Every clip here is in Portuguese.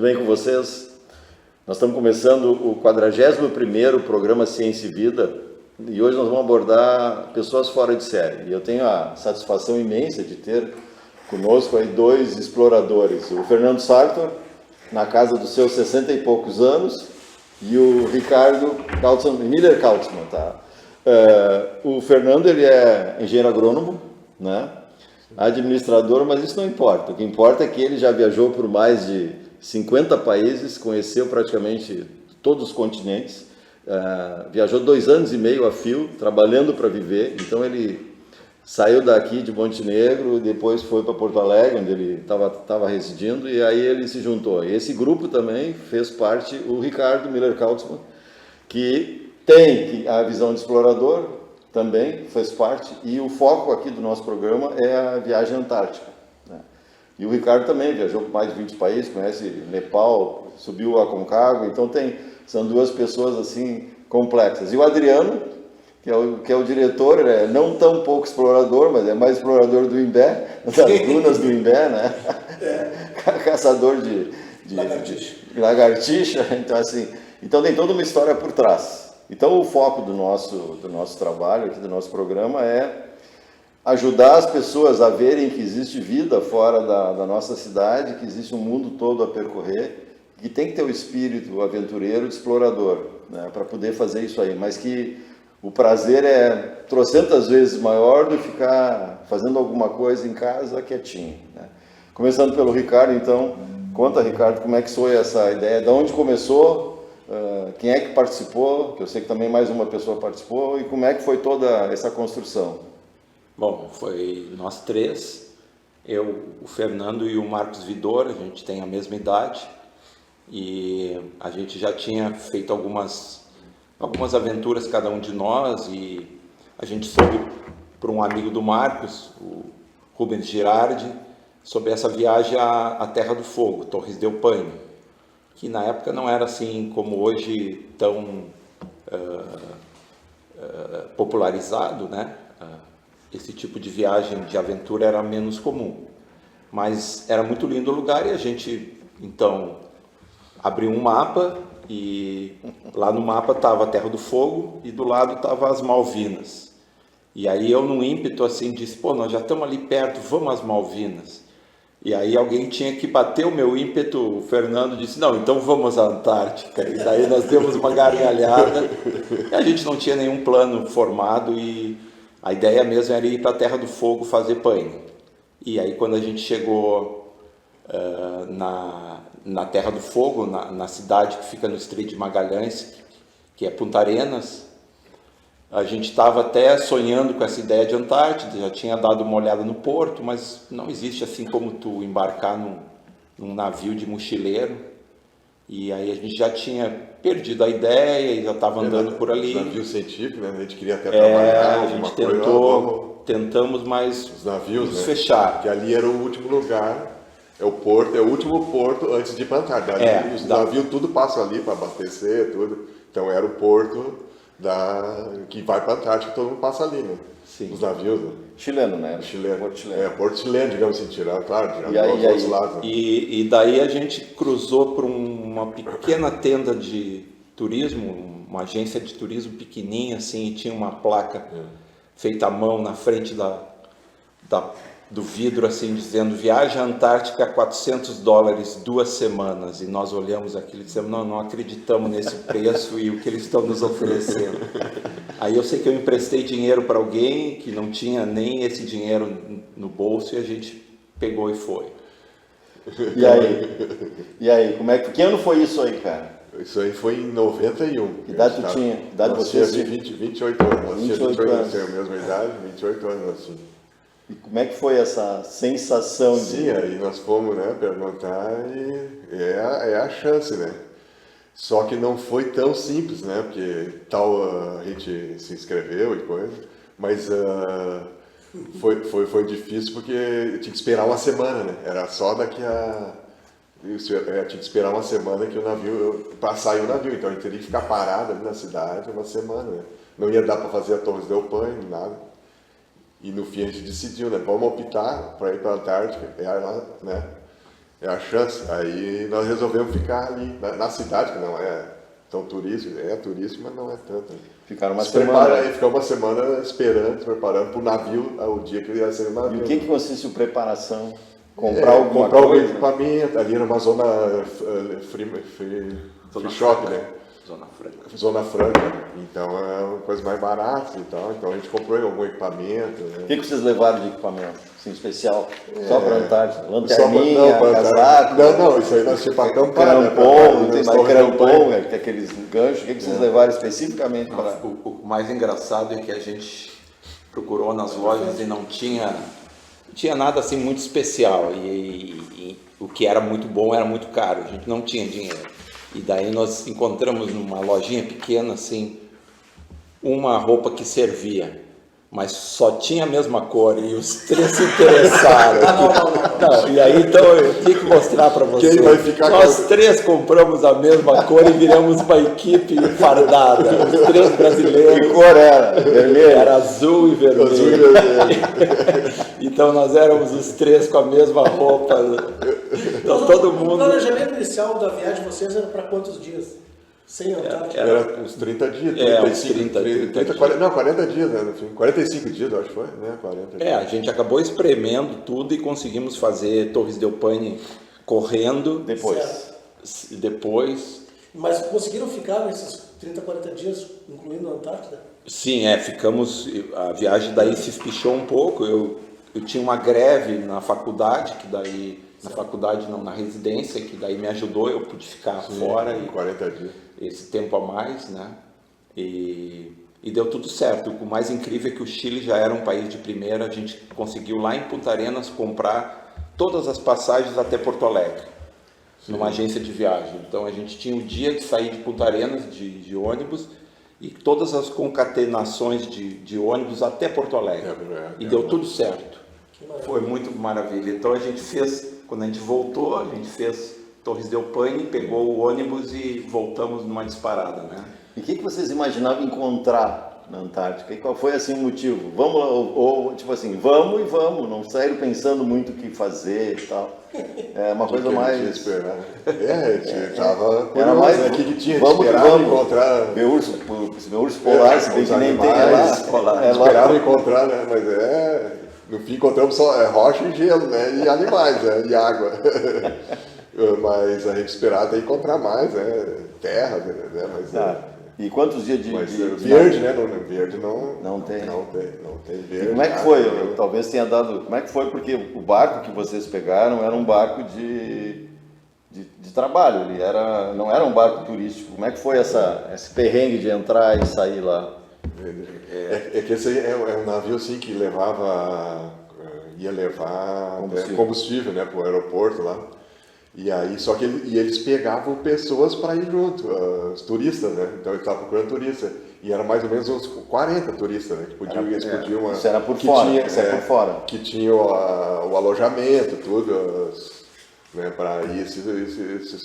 bem com vocês? Nós estamos começando o 41º programa Ciência e Vida e hoje nós vamos abordar pessoas fora de série. E eu tenho a satisfação imensa de ter conosco aí dois exploradores, o Fernando Sartor, na casa dos seus 60 e poucos anos, e o Ricardo Miller Kautzmann, tá? O Fernando, ele é engenheiro agrônomo, né? Administrador, mas isso não importa. O que importa é que ele já viajou por mais de 50 países, conheceu praticamente todos os continentes, viajou 2 anos e meio a fio, trabalhando para viver. Então ele saiu daqui de Montenegro, depois foi para Porto Alegre, onde ele estava residindo, e aí ele se juntou. E esse grupo também fez parte o Ricardo Miller Kautzmann, que tem a visão de explorador, também fez parte, e o foco aqui do nosso programa é a viagem antártica, né? E o Ricardo também viajou por mais de 20 países, conhece Nepal, subiu a Aconcagua, então são duas pessoas assim complexas. E o Adriano, que é o diretor, ele é não tão pouco explorador, mas é mais explorador do Imbé, das dunas do Imbé, né? Caçador de lagartixa, então assim, então tem toda uma história por trás. Então o foco do nosso trabalho, aqui do nosso programa, é ajudar as pessoas a verem que existe vida fora da nossa cidade, que existe um mundo todo a percorrer, que tem que ter o espírito aventureiro de explorador, né, para poder fazer isso aí, mas que o prazer é trocentas vezes maior do que ficar fazendo alguma coisa em casa quietinho, né? Começando pelo Ricardo, então, conta, Ricardo, como é que foi essa ideia, de onde começou? Quem é que participou, que eu sei que também mais uma pessoa participou, e como é que foi toda essa construção? Bom, foi nós três, eu, o Fernando e o Marcos Vidor, a gente tem a mesma idade, e a gente já tinha feito algumas aventuras, cada um de nós, e a gente soube por um amigo do Marcos, o Rubens Girardi, sobre essa viagem à Terra do Fogo, Torres del Paine, que na época não era assim como hoje tão popularizado, né? Esse tipo de viagem de aventura era menos comum, mas era muito lindo o lugar e a gente então abriu um mapa e lá no mapa estava a Terra do Fogo e do lado estava as Malvinas. E aí eu num ímpeto assim disse, pô, nós já estamos ali perto, vamos às Malvinas. E aí alguém tinha que bater o meu ímpeto, o Fernando disse, não, então vamos à Antártica. E daí nós demos uma gargalhada, e a gente não tinha nenhum plano formado e a ideia mesmo era ir para a Terra do Fogo fazer paine. E aí quando a gente chegou na Terra do Fogo, na cidade que fica no Estreito de Magalhães, que é Punta Arenas, a gente estava até sonhando com essa ideia de Antártida, já tinha dado uma olhada no porto, mas não existe assim como tu embarcar num navio de mochileiro. E aí a gente já tinha perdido a ideia e já estava andando por ali. Navio científico, né? A gente queria até trabalhar, a gente tentamos, mas os navios, nos né? fechar. Porque ali era o último lugar, é o último porto antes de ir para a Antártida. Os navios tudo passam ali para abastecer, tudo. Então era o porto que vai para a Antártica, todo mundo passa ali, né? Sim. Os navios, né? Chileno, né? Porto chileno. Porto chileno, digamos assim, claro, E outros lados. E daí a gente cruzou por uma pequena tenda de turismo, uma agência de turismo pequenininha, assim, e tinha uma placa feita à mão na frente do vidro, assim, dizendo viagem à Antártica a $400, 2 semanas. E nós olhamos aquilo e dissemos, não acreditamos nesse preço e o que eles estão nos oferecendo. Aí eu sei que eu emprestei dinheiro para alguém que não tinha nem esse dinheiro no bolso e a gente pegou e foi. E aí, que ano foi isso aí, cara? Isso aí foi em 91. Que idade tu tinha? Que idade você tinha? 28 anos. Nós 28 anos. Tínhamos a mesma idade, 28 anos assim. E como é que foi essa sensação de... Sim, aí nós fomos, né, perguntar e é a chance, né? Só que não foi tão simples, né? Porque a gente se inscreveu e coisa, mas foi difícil porque eu tinha que esperar uma semana, né? Era só daqui a... Eu tinha que esperar uma semana que o navio, para sair o navio, então a gente teria que ficar parado ali na cidade uma semana, né? Não ia dar para fazer a Torres del Paine, nada. E no fim a gente decidiu, né? Vamos optar para ir para a Antártica, né? É a chance. Aí nós resolvemos ficar ali, na cidade, que não é tão turístico, é turístico, mas não é tanto. Ficaram uma semana. Ficou uma semana esperando, se preparando para o navio, o dia que ia ser o navio. E o que consiste a preparação? Comprar alguma comprar coisa? algum equipamento, ali era uma zona free shop, né? Zona Franca. Zona Franca, então é uma coisa mais barata e tal, então a gente comprou algum equipamento. Né? O que vocês levaram de equipamento? Assim, especial? Só para Antártida? Não, Lanterninha, pra casaco? não, isso aí nós tínhamos para acampar. Crampon, tem mais crampon, que é aqueles ganchos. O que vocês levaram especificamente para... O mais engraçado é que a gente procurou nas lojas e não tinha nada assim muito especial. E o que era muito bom era muito caro, a gente não tinha dinheiro. E daí nós encontramos numa lojinha pequena, assim, uma roupa que servia, mas só tinha a mesma cor e os três se interessaram. Não, e aí então eu tinha que mostrar para vocês. Quem vai ficar nós três compramos a mesma cor e viramos uma equipe fardada. Os três brasileiros. Que cor era? Vermelho? Era azul e vermelho. Então nós éramos os três com a mesma roupa. Então todo mundo... O planejamento inicial da viagem de vocês era para quantos dias? Sem Antártica? Era uns 30 dias, 40 dias, né, no fim. 45 dias, eu acho que foi, né? 40 dias. A gente acabou espremendo tudo e conseguimos fazer Torres del Paine correndo. Depois. Mas conseguiram ficar nesses 30, 40 dias, incluindo a Antártida? Sim, ficamos. A viagem daí se espichou um pouco. Eu tinha uma greve na faculdade, que daí. Na faculdade, não, na residência, que daí me ajudou, eu pude ficar fora. 40 dias. Esse tempo a mais, né? E deu tudo certo. O mais incrível é que o Chile já era um país de primeira, a gente conseguiu lá em Punta Arenas comprar todas as passagens até Porto Alegre, numa agência de viagem. Então a gente tinha o dia de sair de Punta Arenas de ônibus e todas as concatenações de ônibus até Porto Alegre. E deu tudo certo. Foi muito maravilha. Então a gente fez, quando a gente voltou, a gente fez Torres del Paine, pegou o ônibus e voltamos numa disparada, né? E o que vocês imaginavam encontrar na Antártica? E qual foi assim o motivo? Vamos lá, ou tipo assim, vamos e vamos, não saíram pensando muito o que fazer e tal. É uma coisa mais... Tava era mais, né? Que tinha vamos, esperava vamos encontrar... Ver urso polar, se bem que nem tem lá. Esperava encontrar, né? Mas no fim encontramos só rocha e gelo, né? E animais, né? E água. Mas a gente esperava até encontrar mais, né? Terra, né? Mas, e quantos dias de verde, né? Verde não tem. Não tem verde. E como é que foi? Talvez tenha dado... Como é que foi? Porque o barco que vocês pegaram era um barco de trabalho, ele não era um barco turístico. Como é que foi esse perrengue de entrar e sair lá? Que esse aí é um navio assim que ia levar combustível, né, para o aeroporto lá. E aí, só que eles pegavam pessoas para ir junto, os turistas, né? Então eles estavam procurando turistas. E era mais ou menos uns 40 turistas, né? Que podiam, isso era por fora, por fora. Que tinham o alojamento, tudo, né, para ir esses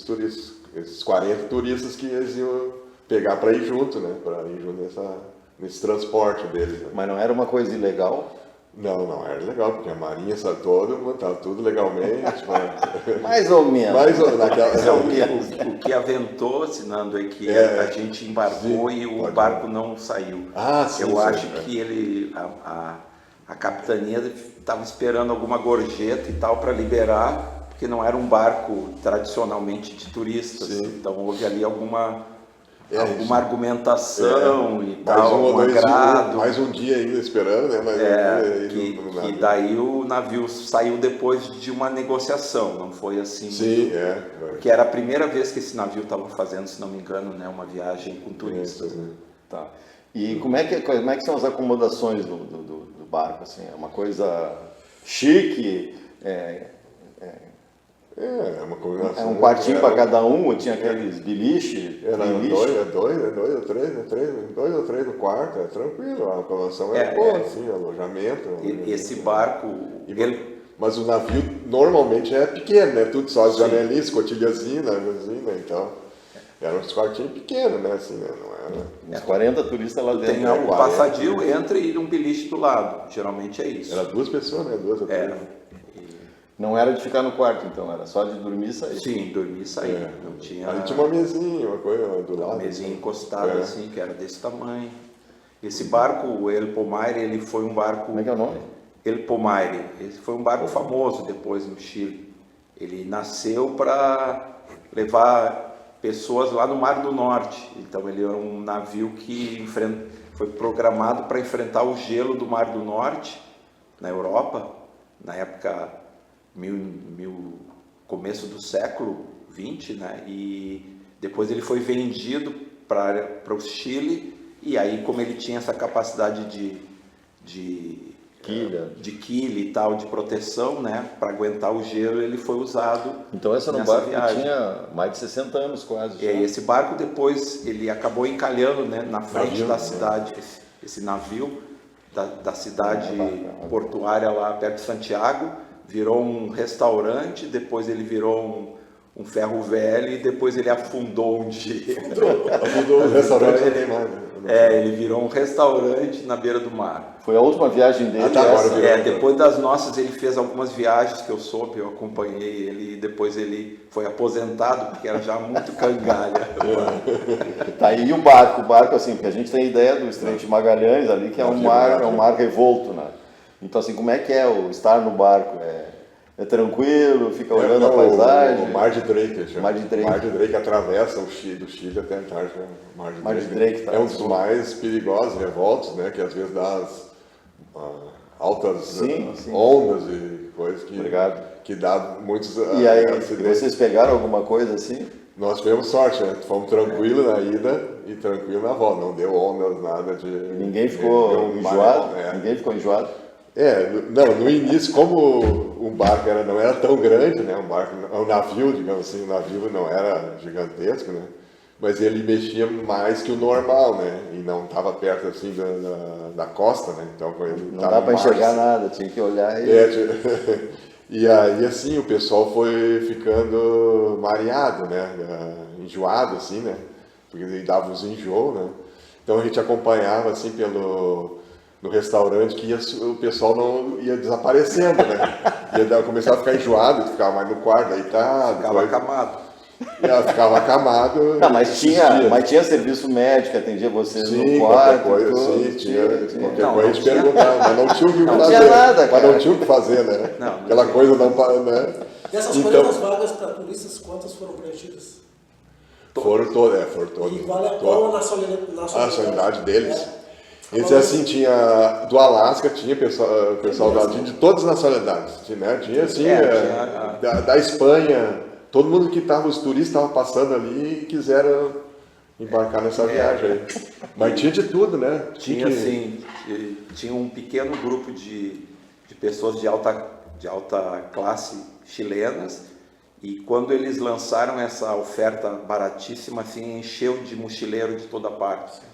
turistas. Esses 40 turistas que eles iam pegar para ir junto, né? Para ir junto nesse transporte deles. Né? Mas não era uma coisa ilegal? Não era legal, porque a Marinha estava tudo legalmente. Mais ou menos. O que aventou, Sinando, é que a gente embarcou e o barco não saiu. Eu acho que a capitania estava esperando alguma gorjeta e tal para liberar, porque não era um barco tradicionalmente de turistas. Então houve ali alguma argumentação e tal, um agrado. Mais um dia ainda esperando, né? Mas que daí o navio saiu depois de uma negociação, não foi assim. Sim, Porque era a primeira vez que esse navio estava fazendo, se não me engano, né, uma viagem com turistas. Tá. E como é que são as acomodações do barco? Assim? É uma coisa chique? Uma combinação. É um quartinho para cada um, tinha aqueles beliche? Era dois ou três no quarto, tranquilo, a acomodação boa, assim, alojamento. Esse barco... Mas o navio normalmente é pequeno, né? Tudo só as janelinhas, escotilhazinha, então... Eram uns quartinhos pequenos, né? Assim, né? Não era... 40 turistas lá dentro. Tem o passadio, entra e um beliche do lado. Geralmente é isso. Era 2 pessoas, né? 2 ou 3. Não era de ficar no quarto, então, era só de dormir e sair. Sim, dormir e sair. Não tinha... Ali tinha uma mesinha, uma coisa do lado. Uma mesinha encostada assim, que era desse tamanho. Esse barco, o El Pomaire, ele foi um barco... Como é que é o nome? El Pomaire. Esse foi um barco famoso depois no Chile. Ele nasceu para levar pessoas lá no Mar do Norte. Então ele era um navio que foi programado para enfrentar o gelo do Mar do Norte, na Europa, na época começo do século XX, né? E depois ele foi vendido para o Chile, e aí como ele tinha essa capacidade de quilha e tal, de proteção, né, para aguentar o gelo, ele foi usado. Então esse era um barco que tinha mais de 60 anos quase. E aí esse barco depois, ele acabou encalhando, né, na frente da cidade, esse navio da cidade portuária lá perto de Santiago, virou um restaurante, depois ele virou um ferro velho e depois ele afundou um dia. Afundou o restaurante, não tem mais. Ele virou um restaurante na beira do mar. Foi a última viagem dele. Depois das nossas ele fez algumas viagens que eu soube, eu acompanhei ele, e depois ele foi aposentado porque era já muito cangalha. Tá aí o barco assim, porque a gente tem a ideia do Estreito de Magalhães ali, que é um mar revolto, né? Então assim, como é que é o estar no barco? É tranquilo, fica olhando a paisagem? O Mar de Drake. Mar de Drake. Mar de Drake atravessa do Chile até a Antártica. Mar de Drake tá é um dos mais perigosos, revoltos, né? Que às vezes dá as altas ondas e coisas que dá muitos E aí, acidentes. vocês pegaram alguma coisa assim? Nós tivemos sorte, né? Fomos tranquilos na ida e tranquilo na volta. Não deu ondas, nada de... Ninguém ficou enjoado? Ninguém ficou enjoado? No início, como o barco não era tão grande, né? Um navio, digamos assim, o navio não era gigantesco, né? Mas ele mexia mais que o normal, né? E não estava perto assim da costa, né? Então ele não dá para enxergar nada, tinha que olhar e... E aí, assim, o pessoal foi ficando mareado, né? Enjoado, assim, né? Porque ele dava os enjoos, né? Então a gente acompanhava, assim, no restaurante, que o pessoal não ia desaparecendo, né? Começava a ficar enjoado, ficava mais no quarto, deitado. Ficava acamado. Ficava acamado. Mas tinha serviço médico, atendia vocês no quarto? Qualquer coisa a gente perguntava, mas não tinha o que fazer. Tinha nada, cara. Mas não tinha o que fazer, né? Aquela coisa não... Né? Dessas 40 vagas para turistas, quantas foram preenchidas? Foram todas. E qual a nacionalidade deles? Esse assim, tinha do Alasca, tinha pessoal de todas as nacionalidades, né? Tinha assim, da Espanha, todo mundo que estava, os turistas estavam passando ali e quiseram embarcar nessa viagem aí. Mas tinha de tudo, né? Tinha um pequeno grupo de pessoas de alta classe chilenas, e quando eles lançaram essa oferta baratíssima, assim, encheu de mochileiro de toda parte.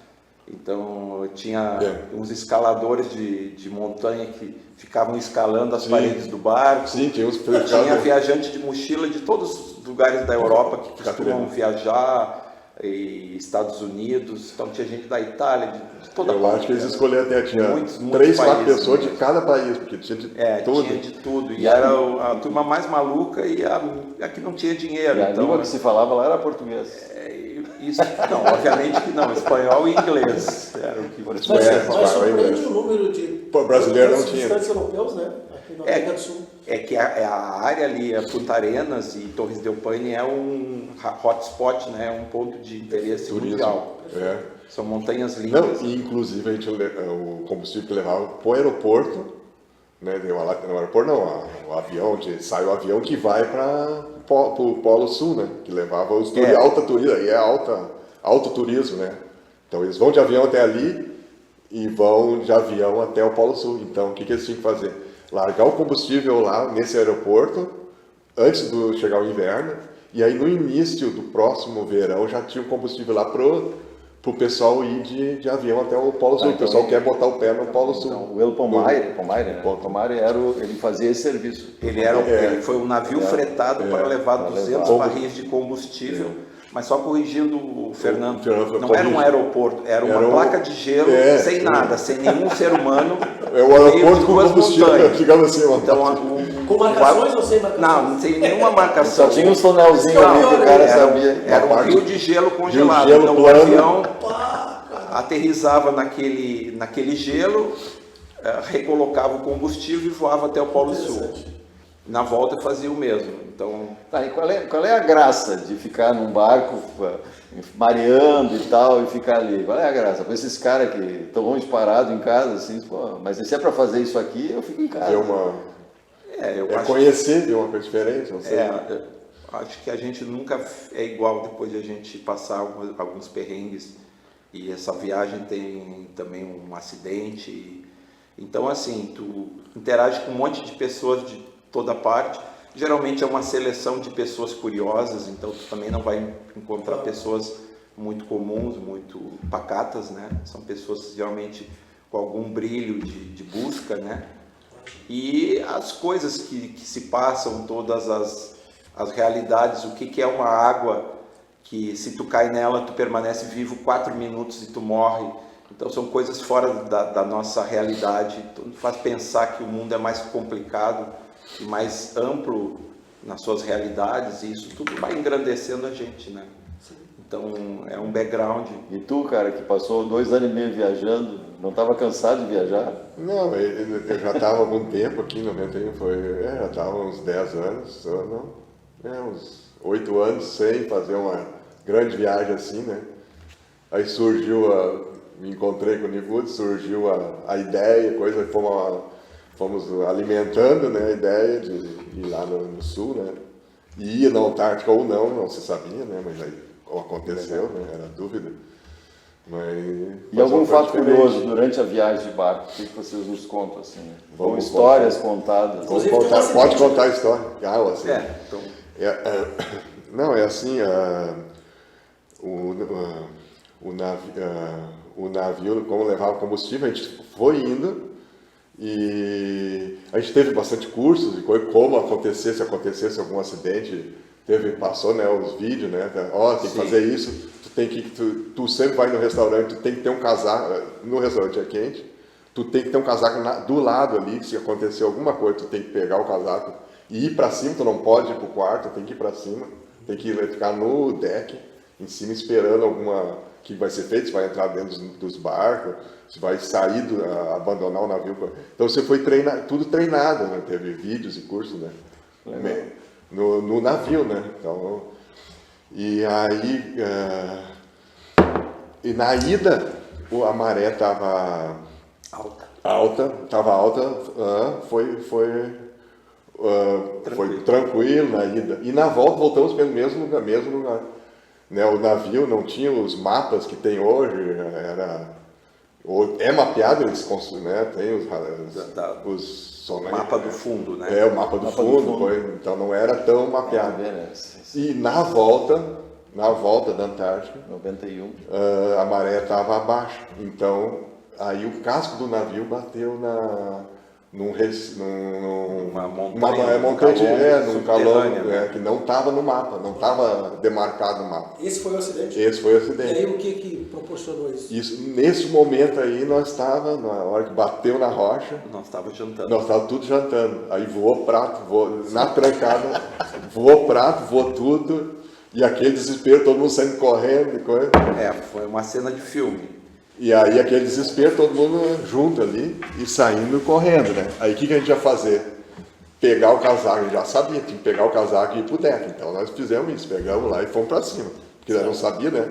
Então tinha uns escaladores de montanha que ficavam escalando as paredes do barco. Tinha viajante de mochila de todos os lugares da Europa que costumam viajar, e Estados Unidos. Então tinha gente da Itália, de toda parte. Eu acho que eles escolheram até, tinha muitos 3, 4 pessoas de cada país, porque tinha de tudo. Tinha de tudo. E era a turma mais maluca e a que não tinha dinheiro. E a língua que se falava lá era português. Isso, não, obviamente que não, espanhol e inglês era o que Mas surpreende o número de brasileiro não tinha. visitantes europeus, né? Aqui na América do Sul. É que a área ali, a Punta Arenas e Torres del Paine é um hotspot, né? Um ponto de interesse mundial. São montanhas lindas. Não, e inclusive o combustível que levava para o aeroporto, né? No aeroporto não, o avião, sai o avião que vai para o Polo Sul, né? Que levava os turistas, alta turismo, aí é alto turismo, né? Então eles vão de avião até ali e vão de avião até o Polo Sul. Então o que eles tinham que fazer? Largar o combustível lá nesse aeroporto antes de chegar o inverno, e aí no início do próximo verão já tinha o combustível lá pro pessoal ir de avião até o Polo Sul. O pessoal quer botar o pé no Polo Sul. Então, o El Pomaire ele fazia esse serviço. Ele foi um navio fretado para levar 200 barris de combustível, mas só corrigindo o Fernando, não era um aeroporto, era uma placa de gelo sem nada, sem nenhum ser humano. É o aeroporto com combustível, ficava assim. Então Com marcações ou sem marcações? Não tem nenhuma marcação. Só tinha uns tonelzinhos ali que o cara sabia. Era um rio de gelo congelado. gelo Então o plano. avião aterrissava naquele gelo, recolocava o combustível e voava até o Polo Sul. Na volta fazia o mesmo. Então, Tá, e qual é a graça de ficar num barco mareando e tal e ficar ali? Qual é a graça? Para esses caras que estão longe parados em casa, assim, pô, mas se é para fazer isso aqui, eu fico em casa. eu acho conhecer, ver uma coisa diferente, não sei. eu acho que a gente nunca é igual depois de a gente passar alguns perrengues. E essa viagem tem também um acidente. Então, assim, tu interage com um monte de pessoas de toda parte. Geralmente é uma seleção de pessoas curiosas, então tu também não vai encontrar pessoas muito comuns, muito pacatas, né? São pessoas geralmente com algum brilho de busca, né? E as coisas que se passam, todas as realidades, o que é uma água que se tu cai nela, tu permanece vivo 4 minutos e tu morre. Então são coisas fora da nossa realidade, então, faz pensar que o mundo é mais complicado e mais amplo nas suas realidades, e isso tudo vai engrandecendo a gente, né? Então é um background. E tu, cara, que passou 2 anos e meio viajando, não estava cansado de viajar? Não, eu já estava há algum tempo aqui, em 91, já estava uns 10 anos, uns 8 anos sem fazer uma grande viagem assim, né? Aí surgiu, me encontrei com o Nivude, surgiu a ideia, fomos alimentando, né, a ideia de ir lá no sul, né? E ia na Antártica ou não se sabia, né? Mas aí aconteceu, né? Era dúvida. E algum fato curioso durante a viagem de barco, o que vocês nos contam, assim, né? Com histórias contadas. Pode contar a história. Assim. Então... Não, é assim, o navio, como levava combustível, a gente foi indo e a gente teve bastante cursos de como acontecer, se acontecesse algum acidente, passou, né, os vídeos, né, tem que fazer isso, tu sempre vai no restaurante, tu tem que ter um casaco, no restaurante é quente, tu tem que ter um casaco do lado ali, se acontecer alguma coisa, tu tem que pegar o casaco e ir para cima, tu não pode ir pro quarto, tem que ir para cima, tem que ficar no deck, em cima, esperando alguma que vai ser feito, se vai entrar dentro dos barcos, se vai sair, abandonar o navio. Então você foi tudo treinado, né? Teve vídeos e cursos, né? No navio, né? Então, e aí, e na ida, a maré estava alta, foi tranquilo na ida. E na volta voltamos pelo mesmo lugar. Né, o navio não tinha os mapas que tem hoje, é mapeado, eles construem, né, tem os mapa do fundo, né? O mapa do fundo. Então não era tão mapeado. E na volta da Antártica, 91, a maré estava abaixo, então aí o casco do navio bateu numa montanha, num calão, que não estava no mapa, não estava demarcado no mapa. Esse foi o acidente? Esse foi o acidente. E aí o que proporcionou isso? Nesse momento aí, nós estávamos, na hora que bateu na rocha, nós estávamos jantando. Nós estávamos tudo jantando. Aí voou prato, na trancada, voou prato, voou tudo, e aquele desespero, todo mundo saindo correndo e coisa. Foi uma cena de filme. E aí aquele desespero, todo mundo junto ali e saindo correndo, né? Aí o que a gente ia fazer? Pegar o casaco, a gente já sabia, tinha que pegar o casaco e ir pro deck. Então nós fizemos isso, pegamos lá e fomos para cima. Porque nós não sabia, né?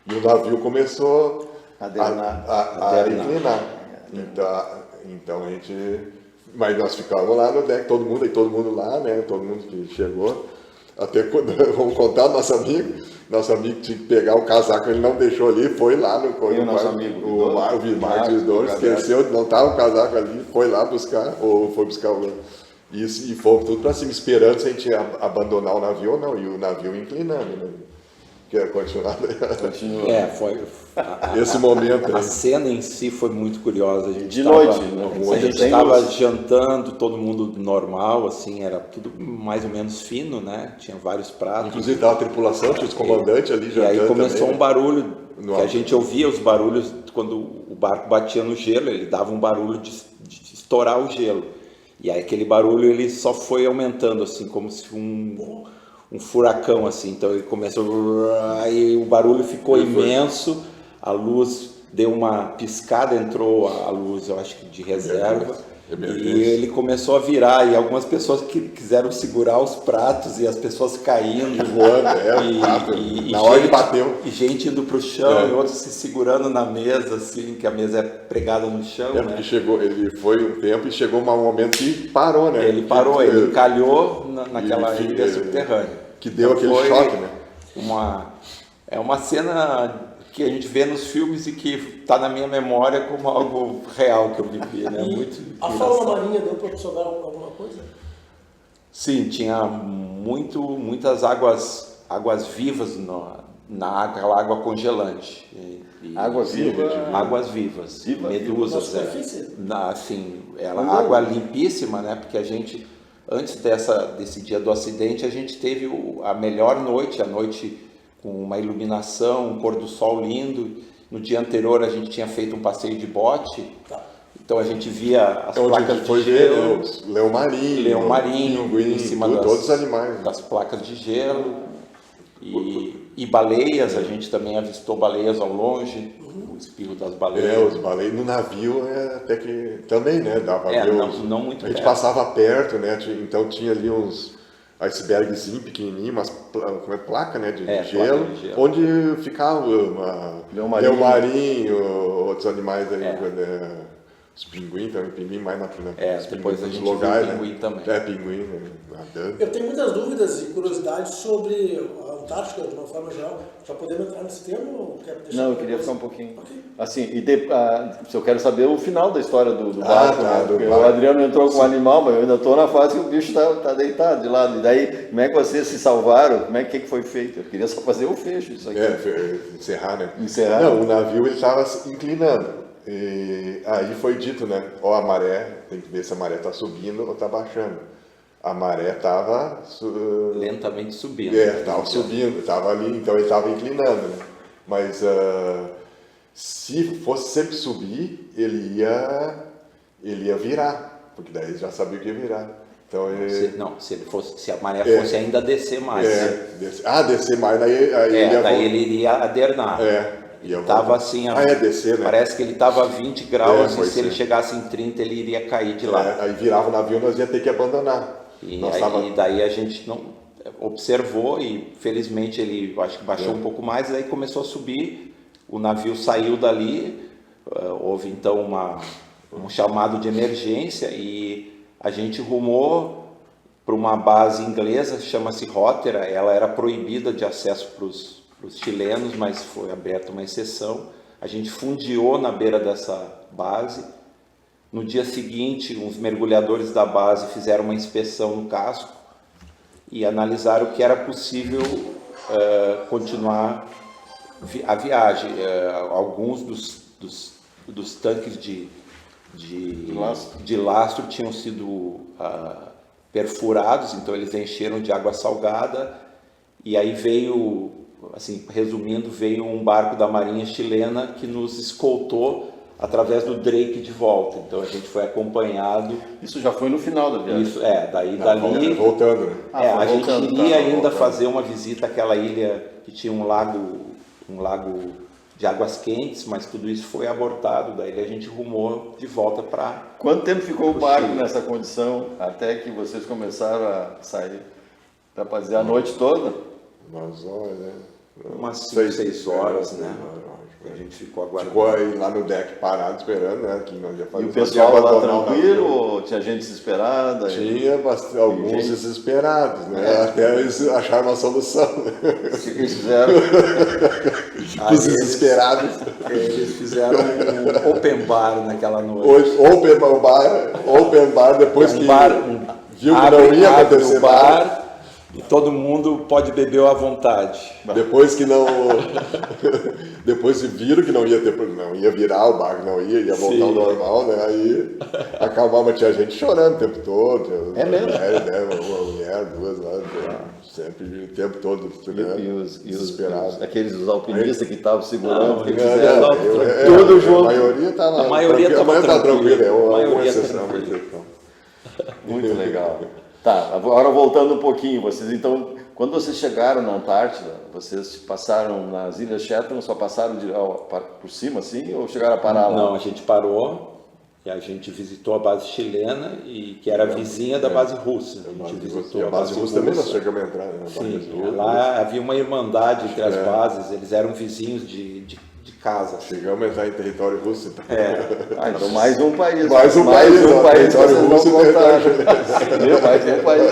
E o navio começou a inclinar. Então a gente... Mas nós ficávamos lá no deck, todo mundo lá, né? Todo mundo que chegou. Até quando, vamos contar, nosso amigo tinha que pegar o casaco, ele não deixou ali, foi lá no quarto. O nosso amigo, o Marcos Dores, esqueceu, não estava o casaco ali, foi lá buscar, ou foi buscar isso, e fomos tudo para cima, esperando se a gente ia abandonar o navio ou não, e o navio inclinando, né? Quer continuar? Foi. Esse momento a aí. cena em si foi muito curiosa. A gente noite, a gente estava jantando, todo mundo normal, assim, era tudo mais ou menos fino, né? Tinha vários pratos. Inclusive estava a tripulação, tinha os comandantes ali jantando. E aí começou também, um barulho, que a gente ouvia os barulhos quando o barco batia no gelo, ele dava um barulho de estourar o gelo. E aí aquele barulho ele só foi aumentando, assim, como se um furacão, assim. Então ele começou, aí o barulho ficou imenso, a luz deu uma piscada, entrou a luz, eu acho que de reserva, e ele começou a virar, e algumas pessoas que quiseram segurar os pratos, e as pessoas caindo, Voando, na hora ele bateu. e gente indo para o chão, e outros se segurando na mesa, assim, que a mesa é pregada no chão, né? Porque ele foi um tempo e chegou um momento que parou, né? Ele parou, ele encalhou naquela ilha subterrânea. Que deu Então, aquele choque, né? É uma cena que a gente vê nos filmes e que está na minha memória como algo real que eu vivi, né? Muito a fauna marinha deu para observar alguma coisa? Sim, tinha muitas águas vivas naquela água congelante. Água viva? Águas vivas, medusas. Na superfície? Assim, água limpíssima, né? Porque a gente, antes desse dia do acidente, a gente teve a melhor noite, a noite com uma iluminação, um pôr do sol lindo. No dia anterior a gente tinha feito um passeio de bote, então a gente via as placas de gelo, leão marinho, pinguim, em cima todos os animais, das placas de gelo, e baleias, a gente também avistou baleias ao longe, o espirro das baleias. Os baleias no navio até que também, né, dava pra ver não muito a gente perto. passava perto, né, então tinha ali uns icebergzinho pequenininho, umas placa, né, de gelo, onde ficava leão marinho, outros animais aí, né, os pinguins também, pinguim mais depois a gente lugares, viu pinguim também. Pinguim, né, nadando. Eu tenho muitas dúvidas e curiosidades sobre a Antártica, de uma forma geral. Já podemos entrar nesse tema ou quer deixar? Não, eu queria ficar um pouquinho. Okay. Assim, se eu quero saber o final da história do barco, né? Porque o Adriano entrou com o animal, mas eu ainda estou na fase que o bicho está deitado de lado. E daí, como é que vocês se salvaram? Como é que foi feito? Eu queria só fazer o fecho isso aqui. Encerrar, né? Encerrar. Não, o navio ele estava inclinando. E aí foi dito, né? Ó, a maré, tem que ver se a maré está subindo ou está baixando. A maré estava lentamente subindo. Estava subindo, estava ali, então ele estava inclinando, né? Mas se fosse sempre subir, ele ia virar, porque daí ele já sabia que ia virar. Então, se a maré fosse ainda descer mais. Descer mais, daí ele iria adernar. Estava assim, descer, né? Parece que ele estava a 20 graus e se ele chegasse em 30 ele iria cair de lá. Aí virava o navio, nós ia ter que abandonar. E daí a gente não observou e felizmente ele acho que baixou um pouco mais e daí começou a subir, o navio saiu dali, houve então um chamado de emergência e a gente rumou para uma base inglesa, chama-se Rotterdam, ela era proibida de acesso para os chilenos, mas foi aberta uma exceção. A gente fundiou na beira dessa base. No dia seguinte, uns mergulhadores da base fizeram uma inspeção no casco e analisaram que era possível continuar a viagem. Alguns dos tanques de lastro tinham sido perfurados, então eles encheram de água salgada e aí veio, assim, resumindo, veio um barco da Marinha chilena que nos escoltou através do Drake de volta. Então a gente foi acompanhado. Isso já foi no final da viagem? Isso, dali... Voltando, né? A gente iria ainda fazer uma visita àquela ilha que tinha um lago de águas quentes, mas tudo isso foi abortado. Daí a gente rumou de volta para... Quanto tempo ficou o barco nessa condição até que vocês começaram a sair? Para fazer a noite toda? Umas horas, né? Umas 6 horas, né? A gente ficou aguardando. Ficou aí lá no deck parado esperando, né? Que nós já e o pessoal lá tranquilo ou tinha gente desesperada? Tinha alguns desesperados, né? Até eles acharam uma solução. O que eles fizeram? Os desesperados. Eles fizeram um open bar naquela noite. Open bar depois que viu que não ia acontecer nada. E todo mundo pode beber à vontade. Depois que viram que não ia virar o barco, ia voltar ao normal, né? Aí acabava, tinha gente chorando o tempo todo. É mesmo? Uma mulher, duas lá, sempre o tempo todo desesperados. Aqueles alpinistas que estavam segurando, tudo junto. A maioria estava tranquila. tranquila, é uma exceção. Muito legal. Tá, agora voltando um pouquinho, vocês então, quando vocês chegaram na Antártida, vocês passaram nas Ilhas Shetland, só passaram por cima assim, ou chegaram a parar lá? Não, a gente parou e a gente visitou a base chilena, e que era vizinha da base russa. A gente visitou a base russa também nós chegamos a entrar, né? Sim, lá havia uma irmandade entre as bases, eles eram vizinhos de casa. Chegamos a entrar em território russo, então. Então mais um país. Mais um país, território russo e território chinês. Mais um país.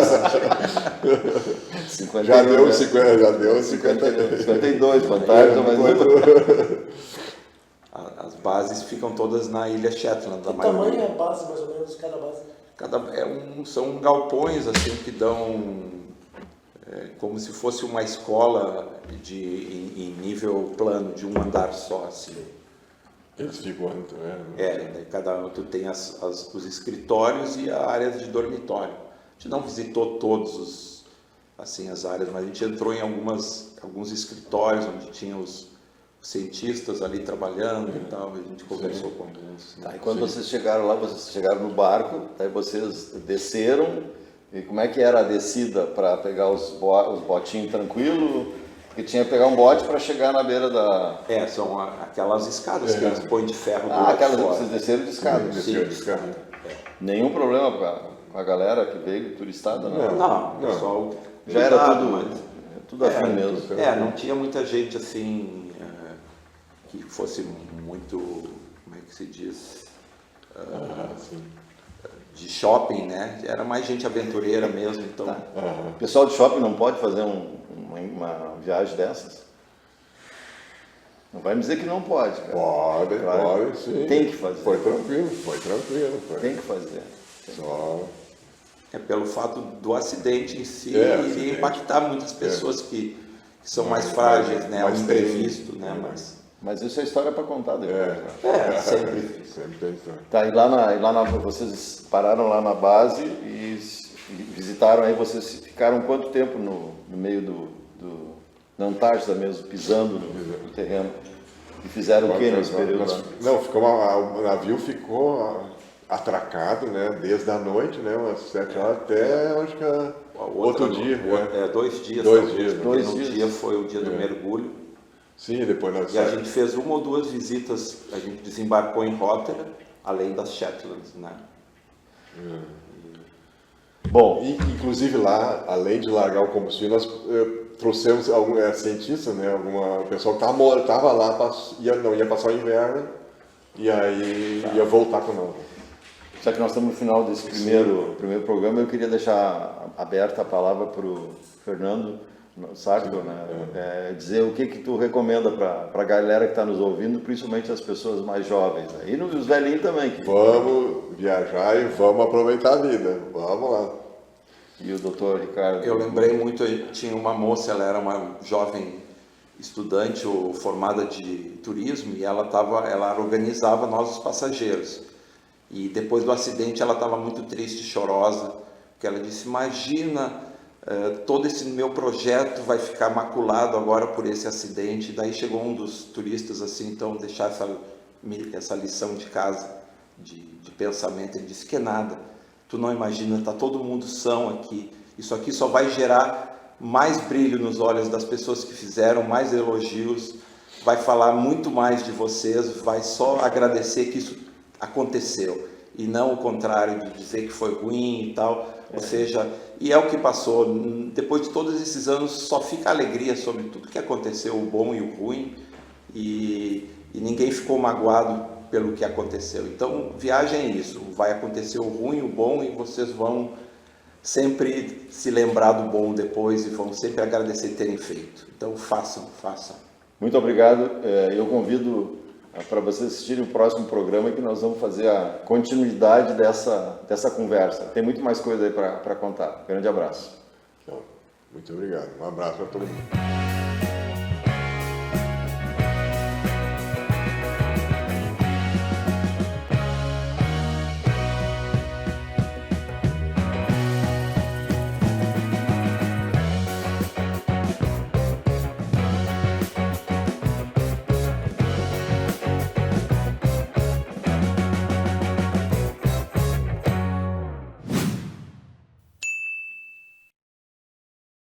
51, já deu né? 50, já deu 52, fantástico, mas As bases ficam todas na Ilha Shetland. Que tamanho é a base, mais ou menos, cada base? São galpões assim que dão como se fosse uma escola em nível plano, de um andar só, assim. Eles ficam Daí tu tem os escritórios e a área de dormitório. A gente não visitou todos as áreas, mas a gente entrou em alguns escritórios onde tinha os cientistas ali trabalhando e tal, e a gente conversou com alguns. Tá, e quando vocês chegaram lá, vocês chegaram no barco, aí vocês desceram, e como é que era a descida para pegar os botinhos tranquilo? Porque tinha que pegar um bote para chegar na beira da... São aquelas escadas que eles põem de ferro do lado aquelas fora. vocês desceram de escada. Sim, de escada. Nenhum problema com a galera que veio turistada, não? Não, o pessoal... Já era tudo assim mesmo. Não tinha muita gente assim, que fosse muito, como é que se diz, de shopping, né? Era mais gente aventureira mesmo, então... O pessoal de shopping não pode fazer uma viagem dessas? Não vai me dizer que não pode, cara. Pode, sim. Tem que fazer. Foi tranquilo. Tem que fazer. Só... pelo fato do acidente em si, iria impactar muitas pessoas que são mais frágeis, né? Mas ao imprevisto, né? Mas isso é história para contar depois. Sempre. Sempre tem história. Tá, vocês pararam lá na base e visitaram, aí vocês ficaram quanto tempo no meio na Antártida mesmo, pisando no terreno? E fizeram o que nesse período lá? Não, o navio ficou atracado, né, desde a noite, né, umas 7 horas até, acho que outro dia. 2 dias. 2 dias. Um dia foi o dia do mergulho. Sim, depois nós... E a gente fez 1 ou 2 visitas, a gente desembarcou em Rotterdam, além das Shetlands, né? Bom, inclusive lá, além de largar o combustível, nós trouxemos algum cientista, né, o pessoal que estava lá, ia passar o inverno, e aí ia voltar com nós. já que nós estamos no final desse primeiro programa, eu queria deixar aberta a palavra para o Fernando Sarto, né? Dizer o que tu recomenda para a galera que está nos ouvindo, principalmente as pessoas mais jovens, né? E os velhinhos também. Vamos viajar e vamos aproveitar a vida, vamos lá. E o doutor Ricardo? Eu lembrei muito, tinha uma moça, ela era uma jovem estudante ou formada de turismo, e ela organizava nós os passageiros. E depois do acidente ela estava muito triste, chorosa, porque ela disse: imagina, todo esse meu projeto vai ficar maculado agora por esse acidente. Daí chegou um dos turistas assim, então deixar essa lição de casa, de pensamento. Ele disse: que nada, tu não imagina, está todo mundo são aqui, isso aqui só vai gerar mais brilho nos olhos das pessoas que fizeram, mais elogios, vai falar muito mais de vocês, vai só agradecer que isso aconteceu, e não o contrário, de dizer que foi ruim e tal. Ou seja, e é o que passou. Depois de todos esses anos, só fica alegria sobre tudo que aconteceu, o bom e o ruim, e ninguém ficou magoado pelo que aconteceu. Então, viagem é isso, vai acontecer o ruim, o bom, e vocês vão sempre se lembrar do bom depois, e vão sempre agradecer terem feito. Então, façam. Muito obrigado. Eu convido para vocês assistirem o próximo programa, que nós vamos fazer a continuidade dessa conversa. Tem muito mais coisa aí para contar. Grande abraço. Muito obrigado. Um abraço para todo mundo.